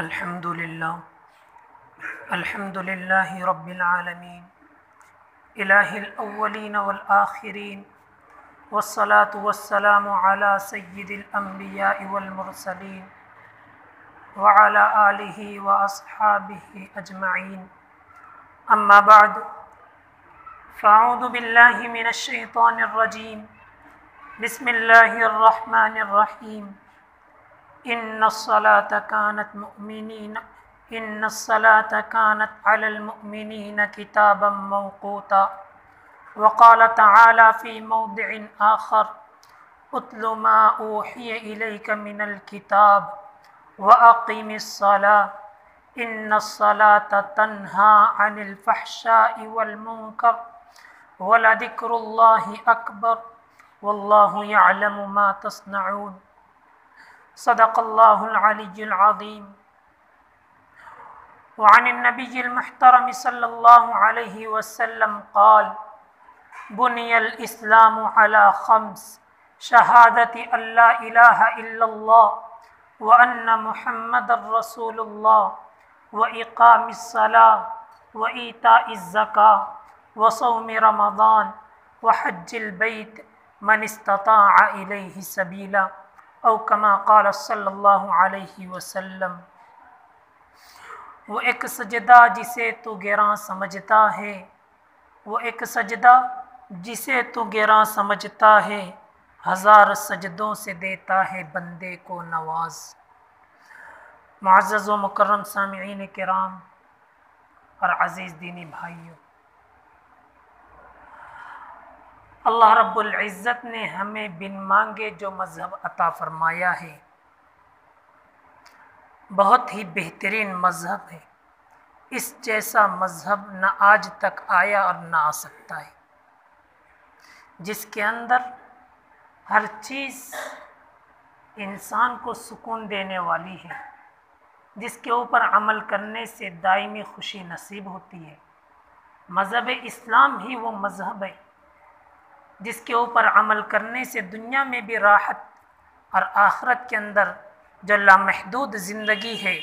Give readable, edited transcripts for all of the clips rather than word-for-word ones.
अल्हम्दुलिल्लाह अल्हम्दुलिल्लाहि रब्बिल आलमीन इलाहिल अव्वलीन वल आखिरीन वस्सलातु वस्सलामु अला सय्यिदिल अंबियाइ वल मुरसलीन व अला आलिहि व अस्हाबिहि अजमईन अम्मा बाद फ़अऊज़ु बिल्लाहि मिनश शैतानिर रजीम बिस्मिल्लाहिर रहमानिर रहीम इन्नस्सलाता कानत अलल मुअमिनीन किताबम मौक़ूता वक़ाल तआला फ़ी मौदिइन आख़र उत्लु मा ऊहिय इलैक मिनल किताब व अक़िमिस्सलाह इन्नस्सलाता तन्हा अनिल फ़हशाइ वल मुनकर व लज़िक्रुल्लाहि अकबर वल्लाहु यअलमु मा तस्नऊन। सदक़ल्लाहुल अलिय्युल अज़ीम। व अनिन नबिय्यिल मुहतरम सल्लल्लाहु अलैहि वसल्लम क़ाल बुनियल इस्लामु अला ख़म्स शहादति अल्ला इलाहा इल्लल्लाह व अन्ना मुहम्मदर रसूलुल्लाह व इक़ामिस्सलाह व ईताइज़ ज़काह व सौमि रमज़ान व हज्जिल बैत मन इस्तताअ इलैहि सबीला औ कमा क़ाल सल्लल्लाहु अलैहि वसल्लम। वो एक सजदा जिसे तू गिरां समझता है, वो एक सजदा जिसे तू गिरां समझता है, हज़ार सजदों से देता है बंदे को नवाज। मुअज़्ज़ज़ व मुकर्रम सामिईन किराम और अज़ीज़ दीनी भाइयों, अल्लाह रब्बुल इज़्ज़त ने हमें बिन मांगे जो मज़हब अता फरमाया है, बहुत ही बेहतरीन मज़हब है। इस जैसा मज़हब न आज तक आया और न आ सकता है, जिसके अंदर हर चीज़ इंसान को सुकून देने वाली है, जिसके ऊपर अमल करने से दायमी खुशी नसीब होती है। मज़हब इस्लाम ही वो मज़हब है जिसके ऊपर अमल करने से दुनिया में भी राहत और आखिरत के अंदर जो लामहदूद ज़िंदगी है,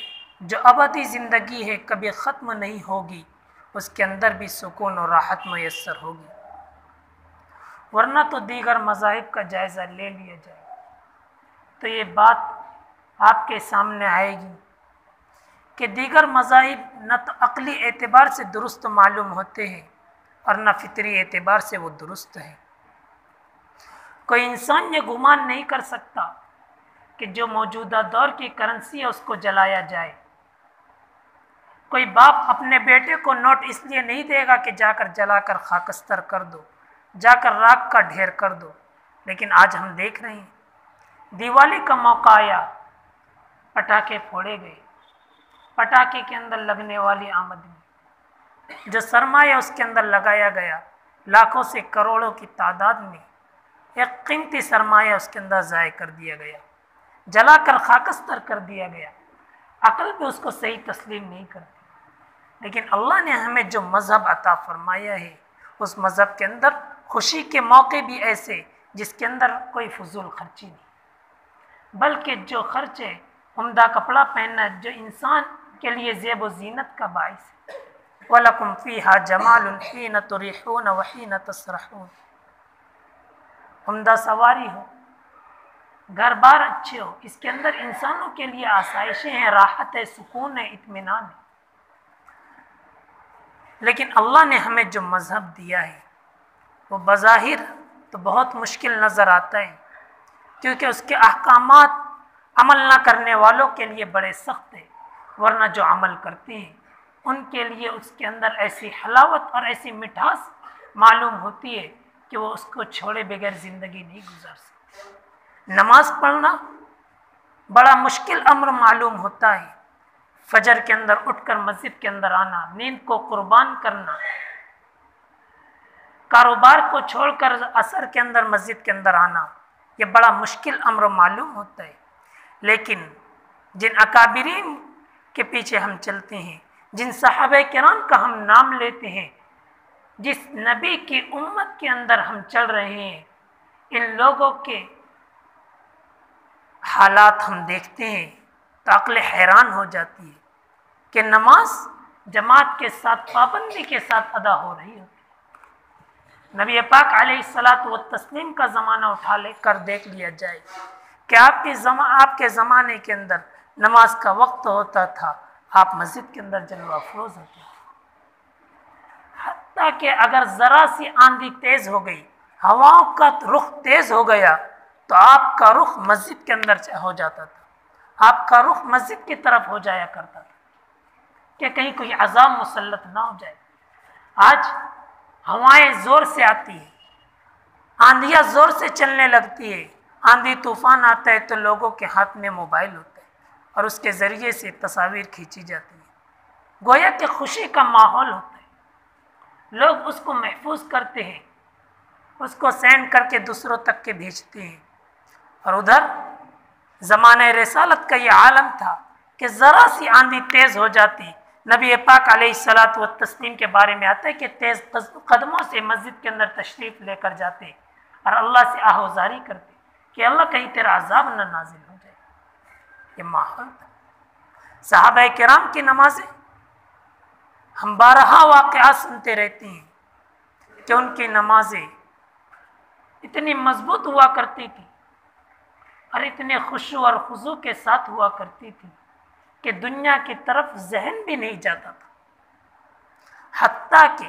जो अबदी ज़िंदगी है, कभी ख़त्म नहीं होगी, उसके अंदर भी सुकून और राहत मैसर होगी। वरना तो दीगर मज़ाहिब का जायज़ा ले लिया जाए तो ये बात आपके सामने आएगी कि दीगर मज़ाहिब न तो अक़ली एतबार से दुरुस्त मालूम होते हैं और न फ़ितरी एतबार से वो दुरुस्त है। कोई इंसान ये गुमान नहीं कर सकता कि जो मौजूदा दौर की करेंसी है उसको जलाया जाए। कोई बाप अपने बेटे को नोट इसलिए नहीं देगा कि जाकर जलाकर खाकस्तर कर दो, जाकर राख का ढेर कर दो। लेकिन आज हम देख रहे हैं, दिवाली का मौका आया, पटाखे फोड़े गए। पटाखे के अंदर लगने वाली आमदनी, जो सरमाया उसके अंदर लगाया गया, लाखों से करोड़ों की तादाद में एक कीमती सरमाया उसके अंदर ज़ाय कर दिया गया, जलाकर खाकस्तर कर दिया गया। अकल भी उसको सही तस्लीम नहीं करती। लेकिन अल्लाह ने हमें जो मज़हब अता फरमाया है, उस मज़हब के अंदर खुशी के मौके भी ऐसे जिसके अंदर कोई फजूल खर्ची नहीं, बल्कि जो खर्च है, उम्दा कपड़ा पहनना जो इंसान के लिए ज़ेब व ज़ीनत का बाइस है। वलकुम फ़ीहा जमालुन हीन तुरिहून व हीन तसरहून। उम्दा सवारी हो, घर बार अच्छे हो, इसके अंदर इंसानों के लिए आसाइशें हैं, राहत है, सुकून है, इत्मीनान है। लेकिन अल्लाह ने हमें जो मज़हब दिया है वो बज़ाहिर तो बहुत मुश्किल नज़र आता है, क्योंकि उसके अहकामात अमल ना करने वालों के लिए बड़े सख्त है। वरना जो अमल करते हैं उनके लिए उसके अंदर ऐसी हलावत और ऐसी मिठास मालूम होती है कि वो उसको छोड़े बगैर ज़िंदगी नहीं गुजार सकते। नमाज पढ़ना बड़ा मुश्किल अम्र मालूम होता है। फजर के अंदर उठकर मस्जिद के अंदर आना, नींद को कुर्बान करना, कारोबार को छोड़कर असर के अंदर मस्जिद के अंदर आना, ये बड़ा मुश्किल अम्र मालूम होता है। लेकिन जिन अकाबिरीन के पीछे हम चलते हैं, जिन सहाबा किराम का हम नाम लेते हैं, जिस नबी की उम्मत के अंदर हम चल रहे हैं, इन लोगों के हालात हम देखते हैं तो तो अक्ल हैरान हो जाती है कि नमाज जमात के साथ पाबंदी के साथ अदा हो रही होती है। नबी पाक अलैहिस्सलातु व तस्लीम का ज़माना उठा ले कर देख लिया जाए कि आपके ज़माने के अंदर नमाज का वक्त होता था, आप मस्जिद के अंदर जलवा अफरोज होते थे। हत्ता कि अगर ज़रा सी आंधी तेज़ हो गई, हवाओं का रुख तेज़ हो गया, तो आपका रुख मस्जिद के अंदर हो जाता था, आपका रुख मस्जिद की तरफ हो जाया करता था कि कहीं कोई अज़ाब मुसल्लत ना हो जाए। आज हवाएं ज़ोर से आती है, आंधियाँ ज़ोर से चलने लगती है, आंधी तूफान आता है तो लोगों के हाथ में मोबाइल होता है और उसके ज़रिए से तस्वीर खींची जाती है, गोया कि खुशी का माहौल होता है, लोग उसको महफूज करते हैं, उसको सेंड करके दूसरों तक के भेजते हैं। और उधर ज़माने रिसालत का ये आलम था कि ज़रा सी आंधी तेज़ हो जाती, नबी पाक अलैहिस्सलातु व तस्लीम के बारे में आता है कि तेज़ कदमों से मस्जिद के अंदर तशरीफ़ लेकर जाते और अल्लाह से आहोजारी करते कि अल्लाह कहीं तेरा अज़ाब न नाजिल हो जाए। ये माहौल था। सहाबा किराम की नमाजें हम बारहा वाक़या सुनते रहते हैं कि उनकी नमाजें इतनी मजबूत हुआ करती थी और इतने खुशू और खुजू के साथ हुआ करती थी कि दुनिया की तरफ जहन भी नहीं जाता था। हत्ता कि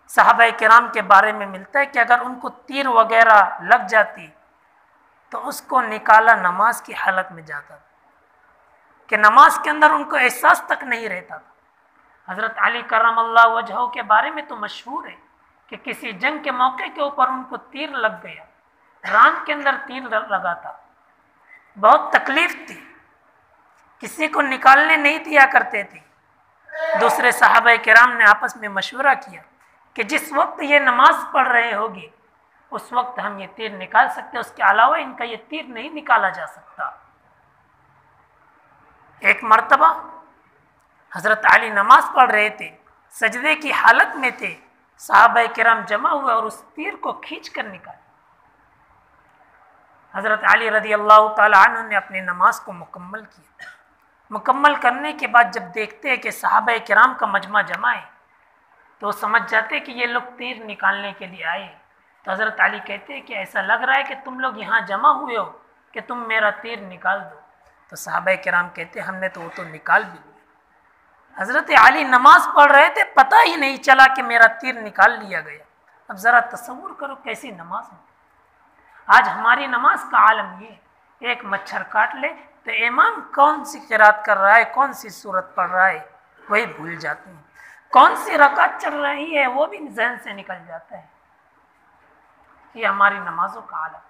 सहाबा किराम के बारे में मिलता है कि अगर उनको तीर वगैरह लग जाती तो उसको निकाला नमाज की हालत में जाता था कि नमाज के अंदर उनको एहसास तक नहीं रहता था। हज़रत अली करमल्लाहु वजहहू के बारे में तो मशहूर है कि किसी जंग के मौके के ऊपर उनको तीर लग गया, रान के अंदर तीर लगा था, बहुत तकलीफ थी, किसी को निकालने नहीं दिया करते थे। दूसरे सहाबा किराम ने आपस में मशवरा किया कि जिस वक्त ये नमाज पढ़ रहे होगी उस वक्त हम ये तीर निकाल सकते हैं, उसके अलावा इनका ये तीर नहीं निकाला जा सकता। एक मर्तबा हज़रत अली नमाज पढ़ रहे थे, सजदे की हालत में थे, सहाबा किराम जमा हुए और उस तीर को खींच कर निकाले। हज़रत अली रज़ी अल्लाह ताला अन्हु ने अपनी नमाज को मुकम्मल किया। मुकम्मल करने के बाद जब देखते हैं कि सहाबा किराम का मजमा जमा है तो समझ जाते कि ये लोग तीर निकालने के लिए आए। तो हज़रत अली कहते हैं कि ऐसा लग रहा है कि तुम लोग यहाँ जमा हुए हो कि तुम मेरा तीर निकाल दो। तो सहाबा किराम कहते हमने तो वो तो निकाल भी लिया। हज़रत अली नमाज पढ़ रहे थे, पता ही नहीं चला कि मेरा तीर निकाल लिया गया। अब ज़रा तसव्वुर करो कैसी नमाज है। आज हमारी नमाज का आलम ये, एक मच्छर काट ले तो इमाम कौन सी किरात कर रहा है, कौन सी सूरत पढ़ रहा है वही भूल जाते हैं, कौन सी रकात चल रही है वो भी जहन से निकल जाता है। ये हमारी नमाजों का आलम।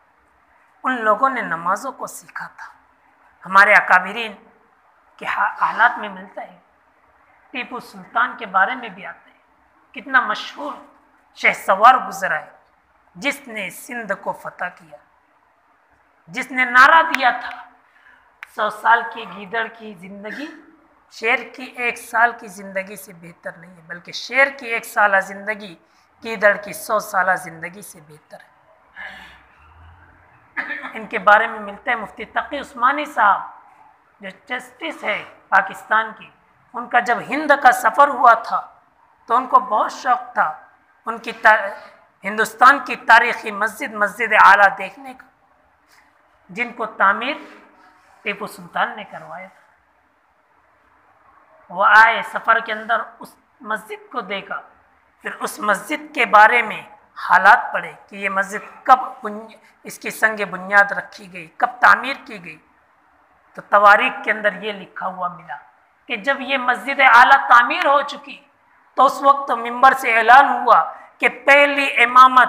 उन लोगों ने नमाजों को सीखा था। हमारे अकाबिरीन के हालात में मिलता है। टीपू सुल्तान के बारे में भी आता है, कितना मशहूर शहसवार गुजरा है जिसने सिंध को फतह किया, जिसने नारा दिया था 100 साल की गीदड़ की जिंदगी शेर की 1 साल की जिंदगी से बेहतर नहीं है, बल्कि शेर की 1 साल जिंदगी गीदड़ की 100 साल जिंदगी से बेहतर है। इनके बारे में मिलता है मुफ्ती तकी उस्मानी साहब जो जस्टिस है पाकिस्तान की, उनका जब हिंद का सफ़र हुआ था तो उनको बहुत शौक़ था उनकी हिंदुस्तान की तारीख़ी मस्जिद आला देखने का, जिनको तामीर टीपू सुल्तान ने करवाया था। वो आए, सफ़र के अंदर उस मस्जिद को देखा, फिर उस मस्जिद के बारे में हालात पढ़े कि ये मस्जिद कब इसकी संग बुनियाद रखी गई, कब तामीर की गई। तो तवारीख के अंदर ये लिखा हुआ मिला कि जब ये मस्जिद आला तामीर हो चुकी तो उस वक्त मिंबर से ऐलान हुआ कि पहली इमामत,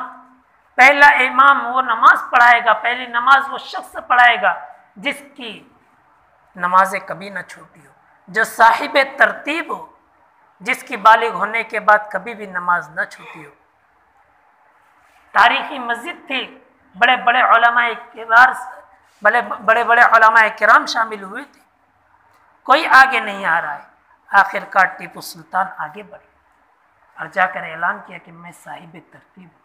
पहला इमाम वो नमाज पढ़ाएगा, पहली नमाज वो शख्स पढ़ाएगा जिसकी नमाजें कभी ना छूटी हो, जो साहिब तरतीब हो, जिसकी बालिग होने के बाद कभी भी नमाज न छूटी हो। तारीख़ी मस्जिद थी, बड़े बड़े उलमाए किबार, बड़े बड़े उलमाए किराम शामिल हुए थे, कोई आगे नहीं आ रहा है। आखिरकार टीपू सुल्तान आगे बढ़े और जाकर ऐलान किया कि मैं साहिब तरतीब हूँ,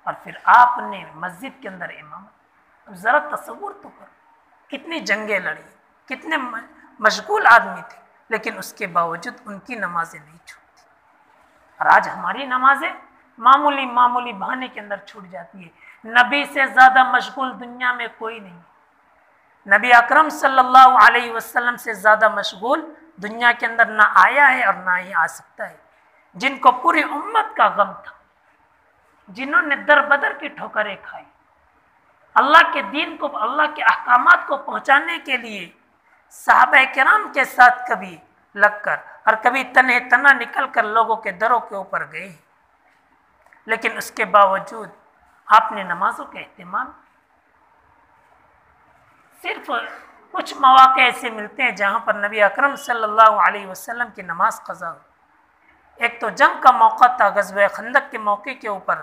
और फिर आपने मस्जिद के अंदर इमाम। अब ज़रा तसव्वुर तो करो कितनी जंगें लड़ी, कितने मशगूल आदमी थे, लेकिन उसके बावजूद उनकी नमाजें नहीं छूटती। और आज हमारी नमाजें मामूली मामूली बहाने के अंदर छूट जाती है। नबी से ज़्यादा मशगूल दुनिया में कोई नहीं। नबी अकरम सल्लल्लाहु अलैहि वसल्लम से ज़्यादा मशगूल दुनिया के अंदर ना आया है और ना ही आ सकता है। जिनको पूरी उम्मत का गम था, जिन्होंने दर बदर की ठोकरें खाई, अल्लाह के दीन को, अल्लाह के अहकामात को पहुंचाने के लिए सहाबा किराम के साथ कभी लगकर और कभी तने तना निकल कर लोगों के दरों के ऊपर गए, लेकिन उसके बावजूद आपने नमाजों का एहतमाम, सिर्फ कुछ मौके ऐसे मिलते हैं जहाँ पर नबी अकरम सल्लल्लाहु अलैहि वसल्लम की नमाज क़ज़ा हो। एक तो जंग का मौका था, ग़ज़वे खंदक के मौके के ऊपर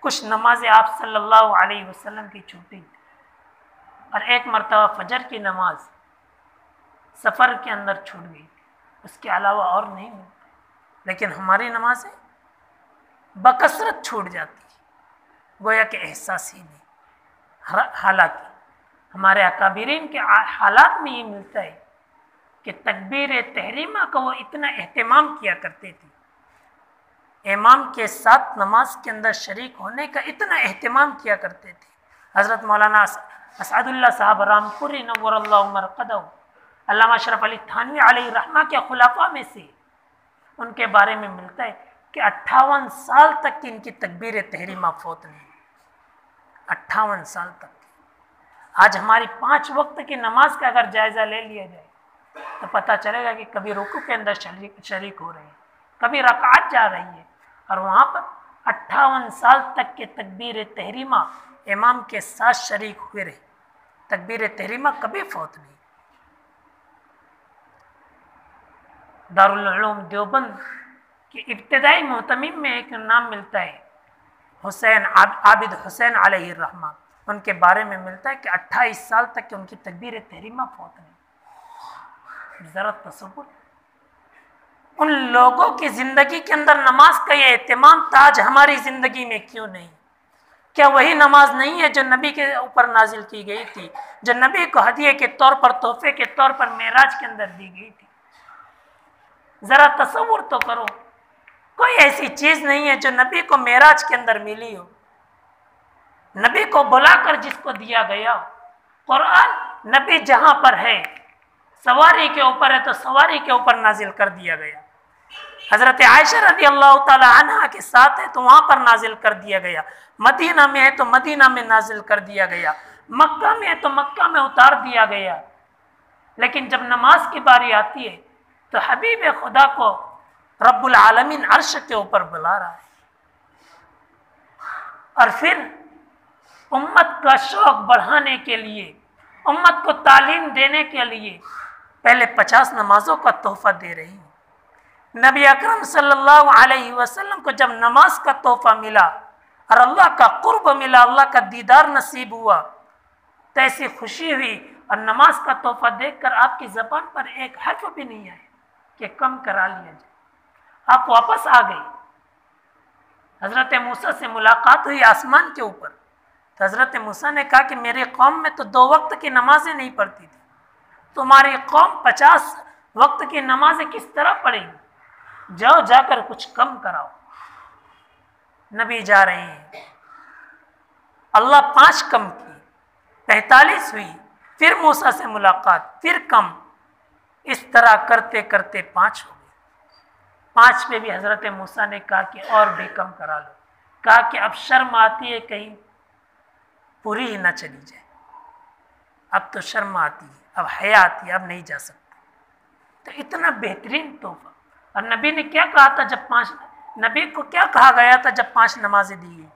कुछ नमाजें आप सल्लल्लाहु अलैहि वसल्लम की छूटी, और एक मरतबा फजर की नमाज सफ़र के अंदर छूट गई। उसके अलावा और नहीं मिलती। लेकिन हमारी नमाजें बकसरत छूट जाती है, गोया के एहसास ही नहीं। हालांकि हमारे अकाबिरीन के हालात में ये मिलता है कि तकबीर तहरीमा का वो इतना एहतमाम किया करते थे, इमाम के साथ नमाज के अंदर शरीक होने का इतना एहतमाम किया करते थे। हज़रत मौलाना असदुल्लाह साहब रामपुरी नव्वरल्लाहु मरक़दहू, अल्लामा अशरफ अली थानवी अलैहि रहमा के खुलाफा में से, उनके बारे में मिलता है कि 58 साल तक की इनकी तकबीर तहरीमा फौत नहीं, 58 साल तक। आज हमारी 5 वक्त की नमाज का अगर जायज़ा ले लिया जाए तो पता चलेगा कि कभी रुकू के अंदर शरीक हो रहे हैं, कभी रकात जा रही है, और वहाँ पर 58 साल तक के तकबीर तहरीमा इमाम के साथ शरीक हुए रहे। तकबीर तहरीमा कभी फौत नहीं। दारुल उलूम देवबंद के इब्तिदाई मोहतमीम में एक नाम मिलता है, हुसैन आबिद हुसैन अलैहि रहमा। उनके बारे में मिलता है कि 28 साल तक की उनकी तकबीर तहरीमा फौत नहीं। ज़रा तसव्वुर, उन लोगों की ज़िंदगी के अंदर नमाज का ये एहतमाम ताज हमारी ज़िंदगी में क्यों नहीं? क्या वही नमाज नहीं है जो नबी के ऊपर नाजिल की गई थी, जो नबी को हदिये के तौर पर, तोहफे के तौर पर मेराज के अंदर दी गई थी? ज़रा तसव्वुर तो करो, कोई ऐसी चीज़ नहीं है जो नबी को मेराज के अंदर मिली हो, नबी को बुलाकर जिसको दिया गया। कुरान नबी जहाँ पर है, सवारी के ऊपर है तो सवारी के ऊपर नाजिल कर दिया गया। हज़रत आयशा रज़ी अल्लाह ताला अन्हा के साथ है तो वहाँ पर नाजिल कर दिया गया, मदीना में है तो मदीना में नाजिल कर दिया गया, मक्का में है तो मक्का में उतार दिया गया। लेकिन जब नमाज की बारी आती है तो हबीब खुदा को रब्बुल आलमीन अर्श के ऊपर बुला रहा है। और फिर उम्मत का शौक बढ़ाने के लिए, उम्मत को तालीम देने के लिए पहले 50 नमाजों का तोहफा दे रही हूँ। नबी अकरम सल्लल्लाहु अलैहि वसल्लम को जब नमाज का तोहफा मिला और अल्लाह का कुर्ब मिला, अल्लाह का दीदार नसीब हुआ, तो ऐसी खुशी हुई। और नमाज का तोहफा देखकर आपकी ज़बान पर एक हर्फ भी नहीं आया कि कम करा लिया जाए। आप वापस आ गए। हज़रत मूसा से मुलाकात हुई आसमान के ऊपर, तो हज़रत मूसा ने कहा कि मेरी कौम में तो 2 वक्त की नमाजें नहीं पढ़ती थी, तुम्हारी कौम 50 वक्त की नमाजें किस तरह पढ़ेगी? जाओ जाकर कुछ कम कराओ। नबी जा रहे हैं, अल्लाह 5 कम की, 45 हुई, फिर मूसा से मुलाकात, फिर कम, इस तरह करते करते 5 हो गई। 5 पे भी हज़रत मूसा ने कहा कि और भी कम करा लो। कहा कि अब शर्म आती है कहीं पूरी ही ना चली जाए, अब तो शर्म आती है, अब हया आती है, अब नहीं जा सकता। तो इतना बेहतरीन तोहफा। और नबी ने क्या कहा था जब 5, नबी को क्या कहा गया था जब 5 नमाजें दी गई थी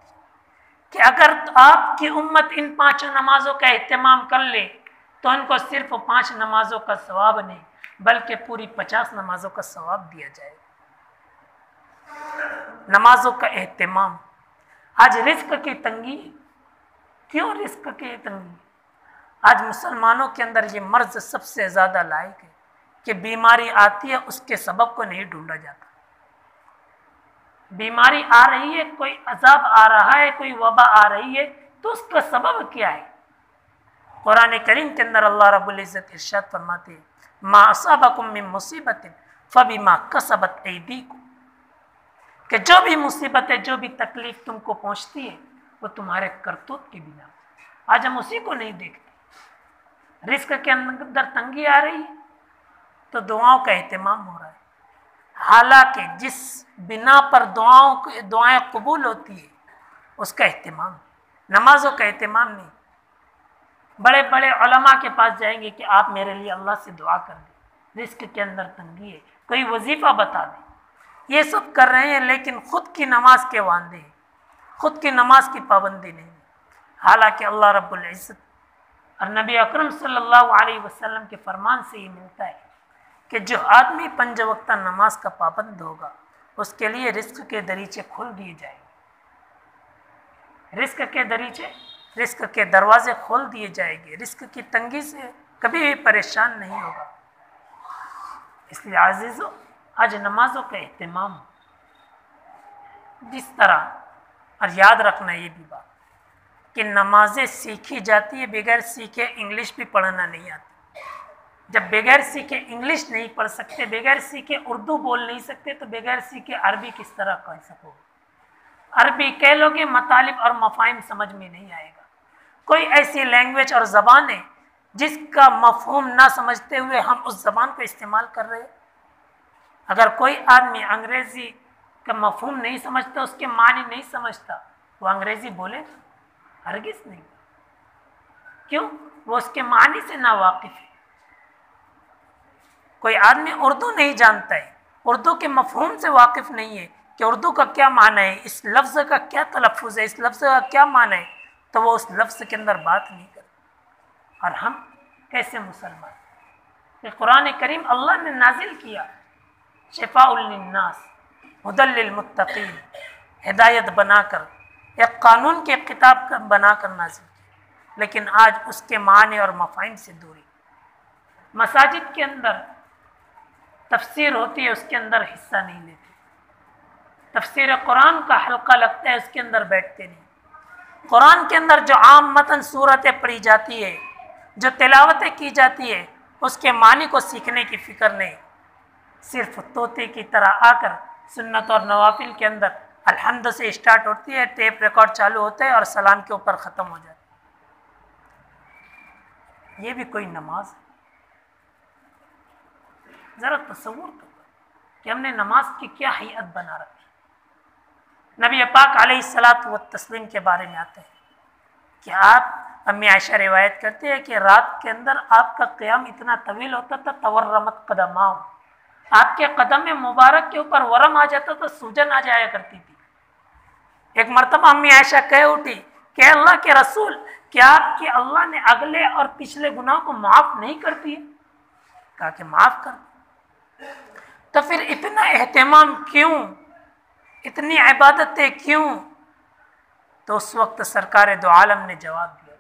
कि अगर आपकी उम्मत इन 5 नमाजों का एहतमाम कर ले तो उनको सिर्फ 5 नमाजों का सवाब नहीं बल्कि पूरी 50 नमाजों का सवाब दिया जाएगा। नमाजों का एहतमाम। आज रिस्क की तंगी, क्यों रिस्क की तंगी? आज मुसलमानों के अंदर ये मर्ज सबसे ज़्यादा लायक है कि बीमारी आती है, उसके सबब को नहीं ढूंढा जाता। बीमारी आ रही है, कोई अजाब आ रहा है, कोई वबा आ रही है, तो उसका सबब क्या है? कुरान करीम के अंदर अल्लाह रब्बुल इज़्ज़त इरशाद फरमाते हैं, मा असाबकुम मिन मुसीबतिन फबिमा कसबत ऐदीकुम, कि जो भी मुसीबतें, जो भी तकलीफ तुमको पहुंचती है वो तुम्हारे करतूत के बिना। आज हम उसी को नहीं देखते। रिस्क के अंदर तंगी आ रही है तो दुआओं का एहतमाम हो रहा है, हालांकि जिस बिना पर दुआएं कबूल होती है उसका एहतमाम, नमाजों का एहतमाम नहीं। बड़े बड़े उलमा के पास जाएंगे कि आप मेरे लिए अल्लाह से दुआ कर दें, रिस्क के अंदर तंगी है, कोई वजीफ़ा बता दें। ये सब कर रहे हैं लेकिन ख़ुद की नमाज के वांदे हैं, ख़ुद की नमाज की पाबंदी नहीं। हालांकि अल्लाह रब्बुल इज़्ज़त और नबी अकरम सल्लल्लाहु अलैहि वसल्लम के फरमान से ये मिलता है कि जो आदमी 5 वक्त नमाज का पाबंद होगा उसके लिए रिस्क के दरीचे खोल दिए जाएंगे, रिस्क के दरवाजे खोल दिए जाएंगे, रिस्क की तंगी से कभी भी परेशान नहीं होगा। इसलिए आज़ीज़ों, आज नमाजों का एहतमाम जिस तरह, और याद रखना ये भी बात कि नमाजें सीखी जाती है, बगैर सीखे इंग्लिश भी पढ़ना नहीं आती। जब बगैर सीखे इंग्लिश नहीं पढ़ सकते, बगैर सीखे उर्दू बोल नहीं सकते, तो बगैर सीखे अरबी किस तरह कह सकोगे? अरबी कह लोगे, मतालिब और मफाहिम समझ में नहीं आएगा। कोई ऐसी लैंग्वेज और ज़बान है जिसका मफहूम ना समझते हुए हम उस ज़बान को इस्तेमाल कर रहे हैं। अगर कोई आदमी अंग्रेज़ी का मफहूम नहीं समझता, उसके मानी नहीं समझता, वो अंग्रेज़ी बोले? हरगिज़ नहीं। क्यों? वो उसके मानी से ना वाकिफ़ है। कोई आदमी उर्दू नहीं जानता है, उर्दू के मफहूम से वाकिफ़ नहीं है कि उर्दू का क्या माना है, इस लफ्ज़ का क्या तलफ़्फ़ुज़ है, इस लफ्ज़ का क्या माना है, तो वो उस लफ्ज़ के अंदर बात नहीं करता। और हम कैसे मुसलमान? कि कुरान करीम अल्लाह ने नाजिल किया शिफ़ाउल लिन्नास हुदल लिल मुत्तक़ीन, हिदायत बनाकर, एक कानून के किताब बनाकर नाजिल किया, लेकिन आज उसके माने और मफ़ाहिम से दूरी। मसाजिद के अंदर तफसीर होती है, उसके अंदर हिस्सा नहीं लेते। तफसीर कुरान का हल्का लगता है, उसके अंदर बैठते नहीं। कुरान के अंदर जो आम मतन सूरतें पढ़ी जाती है, जो तिलावतें की जाती है, उसके मानी को सीखने की फ़िक्र नहीं। सिर्फ तोते की तरह आकर सुन्नत और नवाफिल के अंदर अल्हम्द से स्टार्ट होती है, टेप रिकॉर्ड चालू होता है और सलाम के ऊपर ख़त्म हो जाता है। ये भी कोई नमाज है? ज़रा तसव्वुर करो कि हमने नमाज की क्या हैयत बना रखी। नबी पाक अलैहिस्सलातु व तस्लीम के बारे में आते हैं कि आप, अम्मी आयशा रिवायत करते हैं कि रात के अंदर आपका क़याम इतना तवील होता था, तवर्रमत कदमाओ, आपके कदम मुबारक के ऊपर वरम आ जाता था, सूजन आ जाया करती थी। एक मरतबा अम्मी आयशा कह उठी कि अल्लाह के रसूल, क्या आपके अल्लाह ने अगले और पिछले गुनाह को माफ़ नहीं करती है? कहा कि माफ़ कर। तो फिर इतना एहतमाम क्यों, इतनी इबादतें क्यों? तो उस वक्त सरकार दो आलम ने जवाब दिया,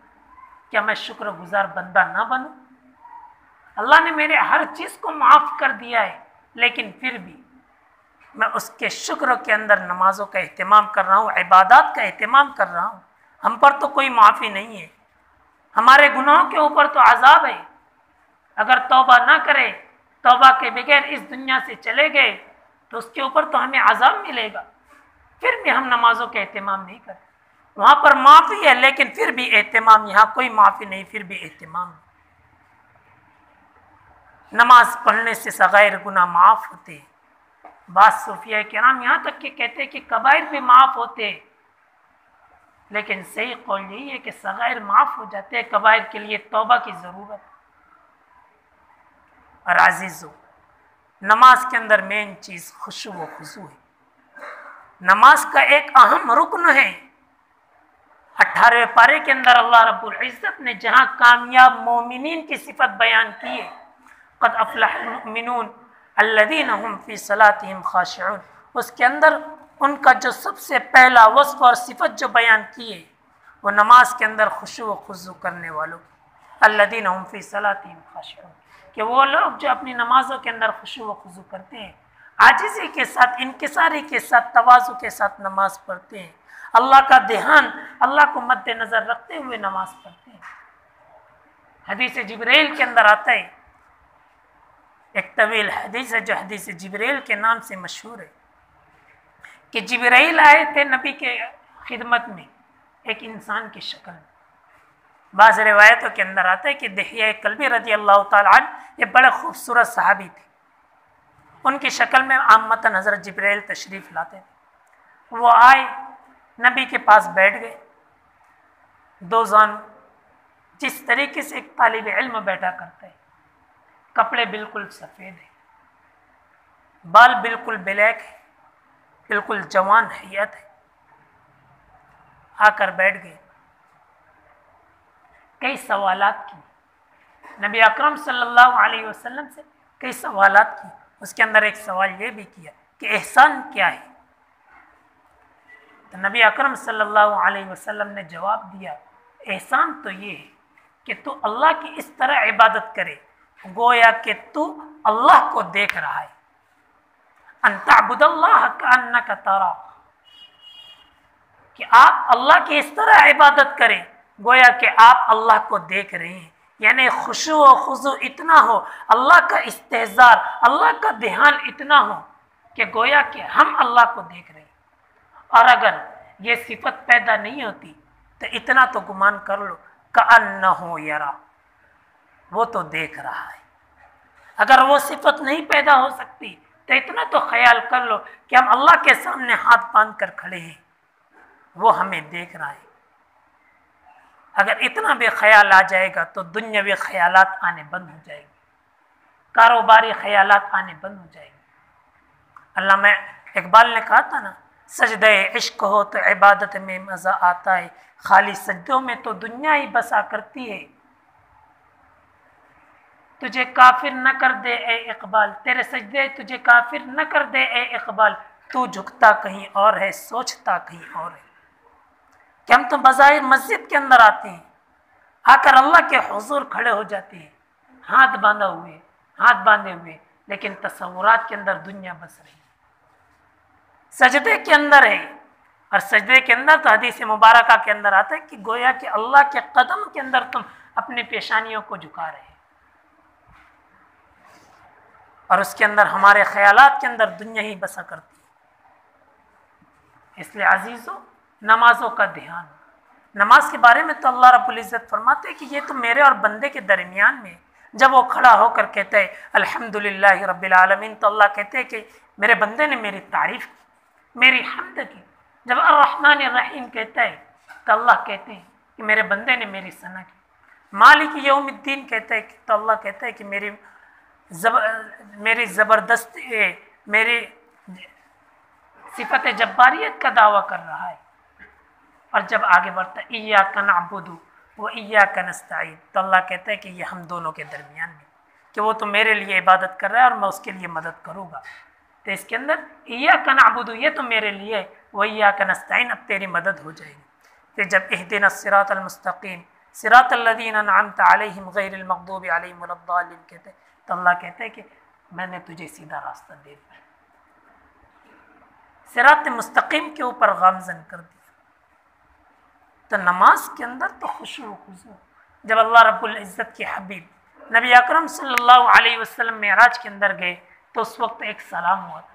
क्या मैं शुक्रगुजार बंदा ना बनूं? अल्लाह ने मेरे हर चीज़ को माफ़ कर दिया है, लेकिन फिर भी मैं उसके शुक्र के अंदर नमाजों का एहतमाम कर रहा हूँ, इबादत का एहतमाम कर रहा हूँ। हम पर तो कोई माफ़ी नहीं है, हमारे गुनाहों के ऊपर तो अज़ाब है। अगर तौबा ना करे, तौबा के बगैर इस दुनिया से चले गए, तो उसके ऊपर तो हमें अज़ाब मिलेगा। फिर भी हम नमाजों का एहतमाम नहीं करते। वहाँ पर माफ़ी है लेकिन फिर भी एहतमाम, यहाँ कोई माफ़ी नहीं, फिर भी एहतमाम। नमाज पढ़ने से सगायर गुनाह माफ़ होते हैं। बात सूफिया किराम यहाँ तक कि कहते हैं कि कबायर भी माफ़ होते, लेकिन सही कौल यही है कि सगायर माफ़ हो जाते हैं, कबायर के लिए तौबा की ज़रूरत है। और अज़ीज़ों, नमाज के अंदर मेन चीज़ खुशू व खुशू है। नमाज का एक अहम रुकन है। 18वें पारे के अंदर अल्लाह रब्बुल इज़्ज़त ने जहाँ कामयाब मोमिनीन की सिफत बयान की है, क़द अफ़लहल मुमिनून अल्लज़ीना हुम फ़ी सलातिहिम ख़ाशिऊन, उसके अंदर उनका जो सबसे पहला वस्फ़ और सिफत जो बयान की है, वो नमाज के अंदर खुशू व खुशू करने वालों, अल्लज़ीना हुम फ़ी सलातिहिम ख़ाशिऊन, कि वो लोग जो अपनी नमाज़ों के अंदर खुशू व खुशू करते हैं, आजिज़ी के साथ, इनकिसारी के साथ, तवाज़ु के साथ नमाज पढ़ते हैं, अल्लाह का ध्यान, अल्लाह को मद्देनज़र रखते हुए नमाज पढ़ते हैं। हदीस जिब्रील के अंदर आता है, एक तवील हदीस है जो हदीस जिब्रील के नाम से मशहूर है, कि जिब्रील आए थे नबी के खिदमत में एक इंसान की शक्ल में। बाज़ रिवायतों के अंदर आता है कि दहिया कल्बी रज़ी अल्लाह ताला अन्हु, ये बड़े खूबसूरत सहाबी थे, उनकी शक्ल में आमतन हज़रत जिब्रील तशरीफ़ लाते थे। वो आए, नबी के पास बैठ गए, दो जान, जिस तरीके से एक तालिब इल्म बैठा करता है, कपड़े बिल्कुल सफ़ेद है, बाल बिल्कुल ब्लैक है, बिल्कुल जवान हैयत है, आकर बैठ गए। कई सवालात की नबी अकरम सल्लल्लाहु अलैहि वसल्लम से, कई सवालात की। उसके अंदर एक सवाल ये भी किया कि एहसान क्या है। तो नबी अकरम सल्लल्लाहु अलैहि वसल्लम ने जवाब दिया, एहसान तो ये है कि तू अल्लाह की इस तरह इबादत करे गोया कि तू अल्लाह को देख रहा है। अन तअबुदल्लाह कअन्नका तरा, कि आप अल्लाह की इस तरह इबादत करें गोया कि आप अल्लाह को देख रहे हैं। यानी खुशू व खुजू इतना हो, अल्लाह का इस्तेज़ार, अल्लाह का ध्यान इतना हो कि गोया कि हम अल्लाह को देख रहे हैं। और अगर ये सिफत पैदा नहीं होती तो इतना तो गुमान कर लो कअन्नहु यरा, वो तो देख रहा है। अगर वो सिफत नहीं पैदा हो सकती तो इतना तो ख्याल कर लो कि हम अल्लाह के सामने हाथ बांध कर खड़े हैं, वो हमें देख रहा है। अगर इतना भी ख्याल आ जाएगा तो दुनियावी ख्यालात आने बंद हो जाएंगे, कारोबारी ख्यालात आने बंद हो जाएंगे। अल्लामा इकबाल ने कहा था ना, सजदे इश्क हो तो इबादत में मज़ा आता है, खाली सजदों में तो दुनिया ही बसा करती है। तुझे काफिर न कर दे ए इकबाल, तेरे सजदे तुझे काफिर न कर दे ए इकबाल, तू झुकता कहीं और है, सोचता कहीं और है। कि हम तो बज़ाहिर मस्जिद के अंदर आते हैं, आकर अल्लाह के हुजूर खड़े हो जाते हैं, हाथ बांधे हुए, लेकिन तसव्वुरात के अंदर दुनिया बस रही है, सजदे के अंदर है। और सजदे के अंदर तो हदीस मुबारका के अंदर आता है कि गोया कि अल्लाह के कदम के अंदर तुम अपनी पेशानियों को झुका रहे हैं, और उसके अंदर हमारे ख्यालात के अंदर दुनिया ही बसा करती है। इसलिए अजीज़ों, नमाजों का ध्यान, नमाज के बारे में तो अल्लाह रब्बुल इज़्ज़त फरमाते हैं कि ये तो मेरे और बंदे के दरमियान में, जब वो खड़ा होकर कहता है अल्हम्दुलिल्लाहि रब्बिल आलमीन, तो अल्लाह कहते हैं कि मेरे बंदे ने मेरी तारीफ़ की, मेरी हम्द की। जब अर्रहमान अर्रहीम कहता है तो अल्लाह कहते हैं कि मेरे बंदे ने मेरी सना की। मालिक यौमिद्दीन कहता है तो अल्लाह कहता है कि मेरी ज़बरदस्त, मेरी सिफत जब्बारियत का दावा कर रहा है। और जब आगे बढ़ता है इय्याका नअबुदु व इय्याका नस्तईन, तो अल्लाह कहता है कि ये हम दोनों के दरमियान में, कि वो तो मेरे लिए इबादत कर रहा है और मैं उसके लिए मदद करूँगा। तो इसके अंदर इय्याका नअबुदु, ये तो मेरे लिए, व इय्याका नस्तईन, अब तेरी मदद हो जाएगी। फिर जब इहदिनस सिरातल मुस्तकीम सिरातल लज़ीना अनअमता अलैहिम गैरिल मग़दूबि अलैहिम वलद्दालिन कहते हैं, तो अल्लाह कहते हैं कि मैंने तुझे सीधा रास्ता दे दिया, सिरात मुस्तकीम के ऊपर गामज़न कर दिया। तो नमाज के अंदर तो खुशू खुशू, जब अल्लाह रब्बुल इज़्ज़त के हबीब नबी अकरम सल्लल्लाहु अलैहि वसल्लम मेराज के अंदर गए तो उस वक्त एक सलाम हुआ था,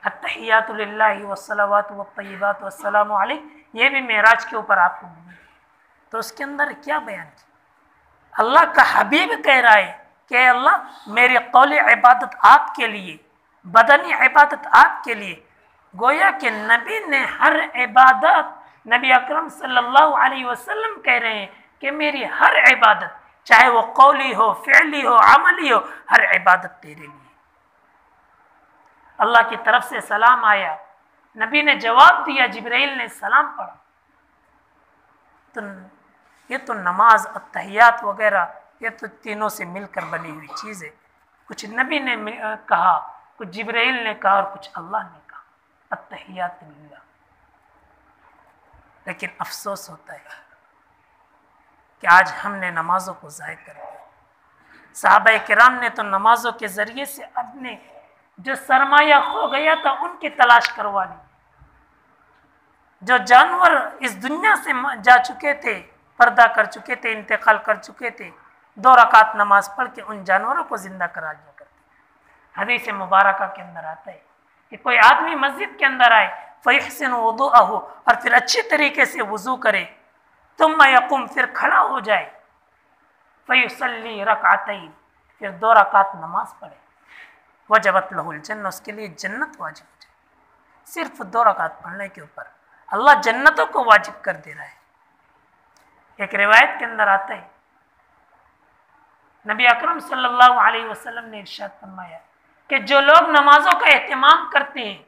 अत्तहियातु लिल्लाहि वस्सलावातु वत्तय्यिबातु वस्सलामु अलैक, ये भी मेराज के ऊपर आपको मिला। तो उसके अंदर क्या बयान किया, अल्लाह का हबीब कह रहा है कि अल्लाह मेरी कौली इबादत आपके लिए, बदनी इबादत आपके लिए। गोया कि नबी ने हर इबादत, नबी अकरम सल्लल्लाहु अलैहि वसल्लम कह रहे हैं कि मेरी हर इबादत, चाहे वो कौली हो, फ़िअली हो, अमली हो, हर इबादत तेरे लिए। अल्लाह की तरफ से सलाम आया, नबी ने जवाब दिया, जिब्राइल ने सलाम पढ़ा। तो ये तो नमाज, अत्तहियात वगैरह, ये तो तीनों से मिलकर बनी हुई चीज़ है। कुछ नबी ने कहा, कुछ जिब्राइल ने कहा और कुछ अल्लाह ने कहा, अत्तहियात लिल्लाह। लेकिन अफसोस होता है कि आज हमने नमाज़ों को ज़ाय कर दिया। सहाबा किराम ने तो नमाज़ों के ज़रिए से अपने जो सरमाया खो गया था उनकी तलाश करवा ली। जो जानवर इस दुनिया से जा चुके थे, पर्दा कर चुके थे, इंतकाल कर चुके थे, 2 रकात नमाज पढ़ के उन जानवरों को जिंदा करा दिया करते। हदीस मुबारक के अंदर आता है कि कोई आदमी मस्जिद के अंदर आए फ़यहसिन वुदूअहु, और फिर अच्छे तरीके से वज़ू करे, तुम यकुम, फिर खड़ा हो जाए, फ़युसल्ली रकअतैन, फिर 2 रकात नमाज पढ़े, वजबत लहुल जन्नह, उसके लिए जन्नत वाजिब हो जाए। सिर्फ 2 रकात पढ़ने के ऊपर अल्लाह जन्नतों को वाजिब कर दे रहा है। एक रिवायत के अंदर आता है, नबी अकरम सल्लल्लाहु अलैहि वसल्लम ने इरशाद फरमाया कि जो लोग नमाजों का एहतमाम करते हैं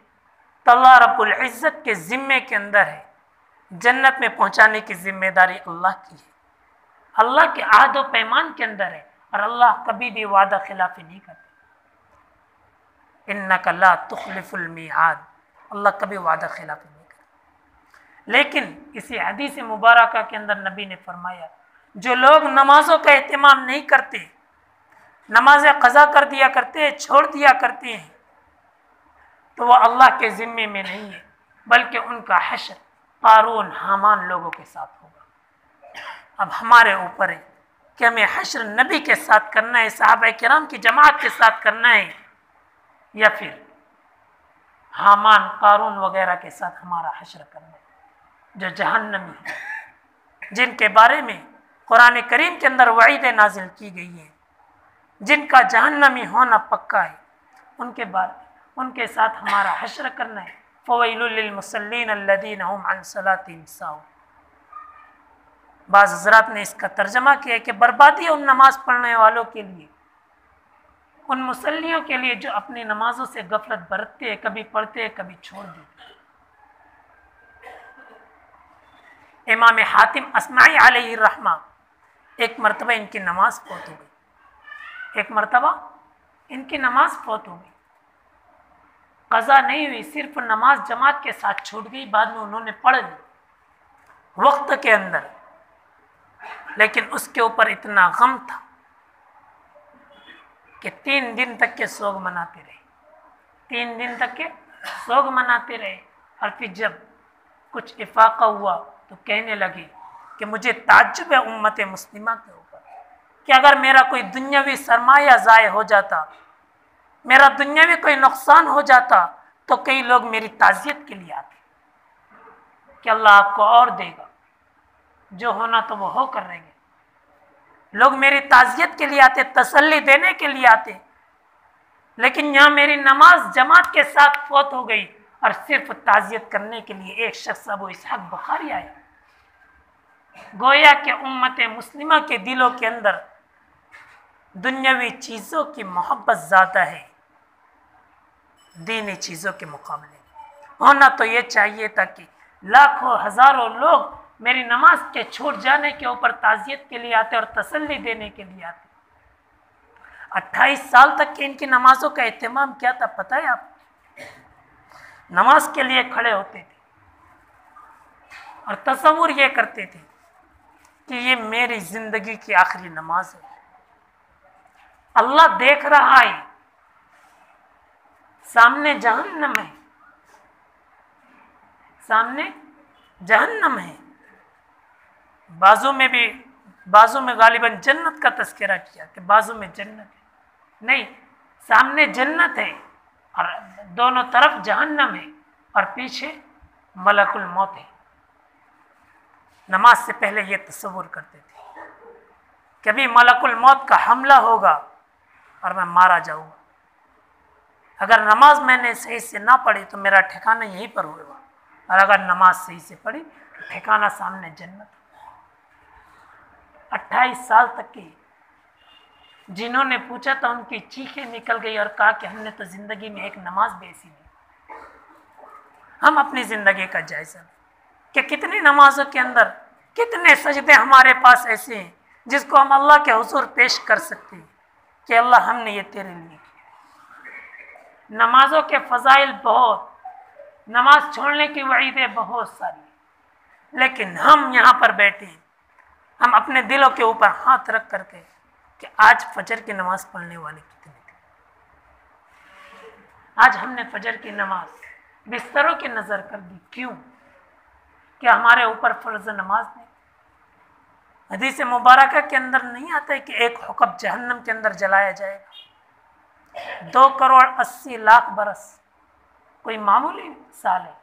तो अल्लाह रब्बुल इज़्ज़त के ज़िम्मे के अंदर है, जन्नत में पहुंचाने की जिम्मेदारी अल्लाह की है, अल्लाह के आहद व पैमान के अंदर है, और अल्लाह कभी भी वादा खिलाफी नहीं करते। इन्नका ला तुखलिफुल मिआद, अल्लाह कभी वादा खिलाफी नहीं करते। लेकिन इसी हदीस मुबारका के अंदर नबी ने फरमाया, जो लोग नमाजों का एहतमाम नहीं करते, नमाजें क़ज़ा कर दिया करते हैं, छोड़ दिया करते हैं, तो वह अल्लाह के ज़िम्मे में नहीं है, बल्कि उनका हश्र क़ारून हामान लोगों के साथ होगा। अब हमारे ऊपर है कि हमें हश्र नबी के साथ करना है, सहाबा किराम की जमात के साथ करना है, या फिर हामान क़ारून वगैरह के साथ हमारा हश्र करना है, जो जहन्नमी है, जिनके बारे में कुरान करीम के अंदर वईदें नाजिल की गई है, जिनका जहन्नमी होना पक्का है, उनके साथ हमारा हश्र करना है। फ़वैलुल लिल मुसल्लीन अल्लज़ीना हुम अन सलातिहिम साहून। बाज़ हज़रात ने इसका तर्जमा किया कि बर्बादी है उन नमाज पढ़ने वालों के लिए, उन मुसल्लियों के लिए जो अपनी नमाजों से गफलत बरतते हैं, कभी पढ़ते हैं, कभी छोड़ देते। इमाम हातिम अस्माई अलैहि रहमा, एक मरतबा इनकी नमाज फौत हो गई, एक मरतबा इनकी नमाज फौत हो गई, क़ज़ा नहीं हुई, सिर्फ नमाज जमात के साथ छूट गई, बाद में उन्होंने पढ़ ली वक्त के अंदर, लेकिन उसके ऊपर इतना गम था कि 3 दिन तक के सोग मनाते रहे, 3 दिन तक के सोग मनाते रहे। और फिर जब कुछ इफाक़ा हुआ तो कहने लगे कि मुझे ताज्जुब है उम्मत मुस्लिमा के ऊपर कि अगर मेरा कोई दुनियावी सरमाया ज़ाय हो जाता, मेरा दुनियावी कोई नुकसान हो जाता, तो कई लोग मेरी ताज़ियत के लिए आते कि अल्लाह आपको और देगा, जो होना तो वो हो कर रहेंगे। लोग मेरी ताज़ियत के लिए आते, तसल्ली देने के लिए आते, लेकिन यहाँ मेरी नमाज जमात के साथ फौत हो गई और सिर्फ ताज़ियत करने के लिए एक शख्स अबू इसहाक़ बुखारी आया। गोया के उम्मत मुस्लिमा के दिलों के अंदर दुनियावी चीज़ों की मोहब्बत ज़्यादा है दीनी चीज़ों के मुकाबले। होना तो ये चाहिए था कि लाखों हज़ारों लोग मेरी नमाज के छूट जाने के ऊपर ताज़ियत के लिए आते और तसल्ली देने के लिए आते। 28 साल तक की इनकी नमाजों का एहतमाम क्या था पता है आप? नमाज के लिए खड़े होते थे और तसव्वुर ये करते थे कि ये मेरी ज़िंदगी की आखिरी नमाज है, अल्लाह देख रहा है, सामने जहन्नम है, सामने जहन्नम है। बाजू में गालिबन जन्नत का तस्करा किया कि बाजू में जन्नत है, नहीं, सामने जन्नत है और दोनों तरफ जहन्नम है और पीछे मलकुल मौत है। नमाज से पहले ये तसव्वुर करते थे कभी मलकुल मौत का हमला होगा और मैं मारा जाऊंगा, अगर नमाज मैंने सही से ना पढ़ी तो मेरा ठिकाना यहीं पर होगा, और अगर नमाज सही से पढ़ी तो ठिकाना सामने जन्नत। 28 साल तक की जिन्होंने पूछा था उनकी चीखें निकल गई और कहा कि हमने तो ज़िंदगी में एक नमाज भी ऐसी नहीं। हम अपनी ज़िंदगी का जायज़ा लें कि कितनी नमाजों के अंदर कितने सजदे हमारे पास ऐसे हैं जिसको हम अल्लाह के हुजूर पेश कर सकते हैं कि अल्लाह हमने ये तेरे लिए किया। नमाजों के फ़ज़ाइल बहुत, नमाज छोड़ने की वईदें बहुत सारी, लेकिन हम यहाँ पर बैठे हैं, हम अपने दिलों के ऊपर हाथ रख करके कि आज फजर की नमाज पढ़ने वाले कितने थे। आज हमने फजर की नमाज बिस्तरों की नज़र कर दी। क्यों? कि हमारे ऊपर फ़र्ज़ नमाज नहीं, हदीस मुबारक के अंदर नहीं आता है कि एक हुक्म जहन्नम के अंदर जलाया जाएगा। 2,80,00,000 बरस कोई मामूली साल है।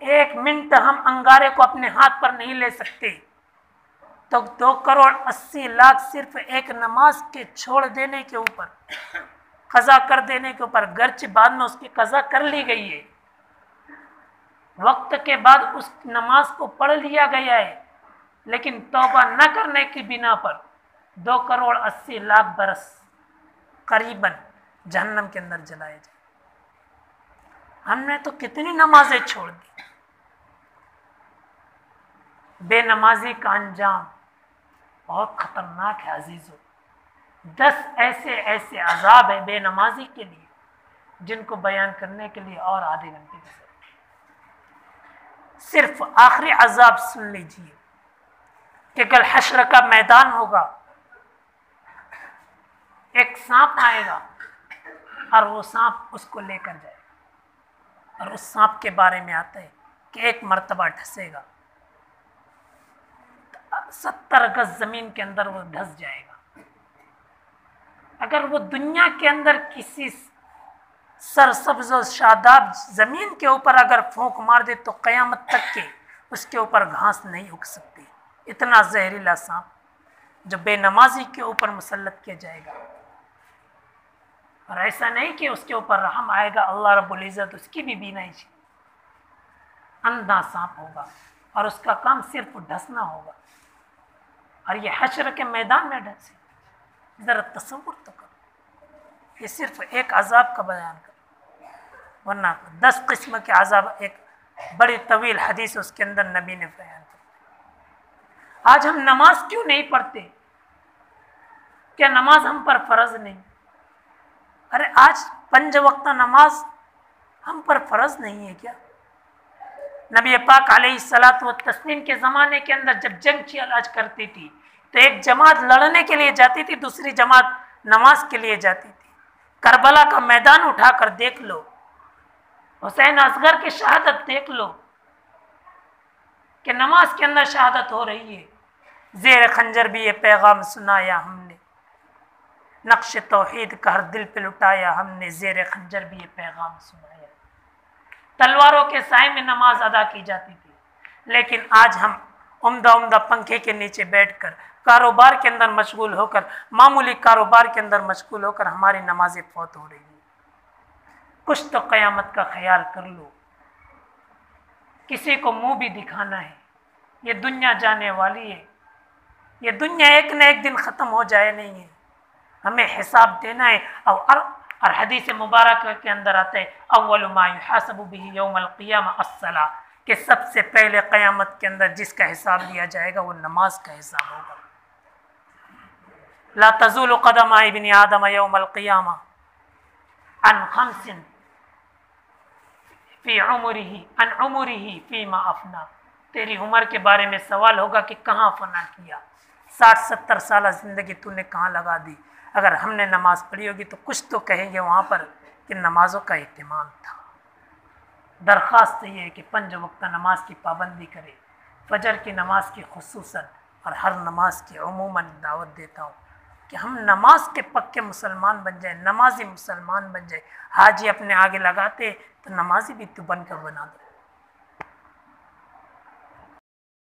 1 मिनट हम अंगारे को अपने हाथ पर नहीं ले सकते, तो 2,80,00,000 सिर्फ एक नमाज के छोड़ देने के ऊपर, कज़ा कर देने के ऊपर, गर्च बाद में उसकी कज़ा कर ली गई है, वक्त के बाद उस नमाज को पढ़ लिया गया है, लेकिन तौबा न करने की बिना पर 2,80,00,000 बरस करीबन जहन्नम के अंदर जलाए जाए। हमने तो कितनी नमाजें छोड़ दी। बेनमाजी का अंजाम बहुत खतरनाक है अजीजों। 10 ऐसे अजाब है बेनमाजी के लिए, जिनको बयान करने के लिए और आधे घंटे की जरूरत। सिर्फ आखिरी अजाब सुन लीजिए कि कल हश्र का मैदान होगा, एक सांप आएगा और वो सांप उसको लेकर जाएगा, और उस सांप के बारे में आता है कि एक मर्तबा ढसेगा, 70 गज जमीन के अंदर वो धस जाएगा। अगर वो दुनिया के अंदर किसी सरसब्ज और शादाब जमीन के ऊपर अगर फूंक मार दे तो कयामत तक के उसके ऊपर घास नहीं उग सकती। इतना जहरीला सांप जो बेनमाजी के ऊपर मुसल्लत किया जाएगा। और ऐसा नहीं कि उसके ऊपर रहम आएगा, अल्लाह रब्बुल इज़्ज़त उसकी भी बीनाई छीन। अंधा सांप होगा और उसका काम सिर्फ ढसना होगा, और ये हश्र के मैदान में ढसे। ज़रा तसव्वुर तो करो। ये सिर्फ एक अजाब का बयान करो, वरना 10 किस्म के अजाब, एक बड़ी तवील हदीस उसके अंदर नबी ने बयान किया। आज हम नमाज क्यों नहीं पढ़ते? क्या नमाज हम पर फ़र्ज नहीं? अरे आज 5 वक्त नमाज हम पर फ़र्ज नहीं है क्या? नबी पाक अलैहिस्सलातु वत्तस्लीम के ज़माने के अंदर जब जंग चलाज करती थी तो एक जमात लड़ने के लिए जाती थी, दूसरी जमात नमाज के लिए जाती थी। करबला का मैदान उठाकर देख लो, हुसैन असगर की शहादत देख लो कि नमाज के अंदर शहादत हो रही है। ज़ेर खंजर भी ये पैगाम सुनाया हमने, नक्श तौहीद का हर दिल पे लुटाया हमने, ज़ेर खंजर भी ये पैगाम सुनाया। तलवारों के साए में नमाज अदा की जाती थी, लेकिन आज हम उम्दा पंखे के नीचे बैठकर कारोबार के अंदर मशगूल होकर, मामूली कारोबार के अंदर मशगूल होकर हमारी नमाजें फौत हो रही हैं। कुछ तो क़यामत का ख्याल कर लो। किसी को मुंह भी दिखाना है। ये दुनिया जाने वाली है, ये दुनिया एक न एक दिन ख़त्म हो जाए नहीं है, हमें हिसाब देना है। और हदीस मुबारक के अंदर आता है अव्वलु मा युहासबु बिही यौमल क़ियामा अस्सलाह, कि सबसे पहले क़यामत के अंदर जिसका हिसाब लिया जाएगा वो नमाज का हिसाब होगा। ला तज़ूलु क़दमा इब्नि आदम यौमल क़ियामा अन खम्सिन फ़ी उमरिही अन उमरिही फ़ीमा अफ़ना। तेरी उम्र के बारे में सवाल होगा कि कहाँ फना किया, 60-70 साल ज़िंदगी तूने कहाँ लगा दी। अगर हमने नमाज पढ़ी होगी तो कुछ तो कहेंगे वहाँ पर कि नमाज़ों का एहतमाम था। दरख्वास्त ये है कि 5 वक्त नमाज की पाबंदी करे, फजर की नमाज की खुसूसन और हर नमाज की अमूमन दावत देता हूँ कि हम नमाज के पक्के मुसलमान बन जाए, नमाजी मुसलमान बन जाए। हाजी अपने आगे लगाते तो नमाजी भी तू बनकर बना दो।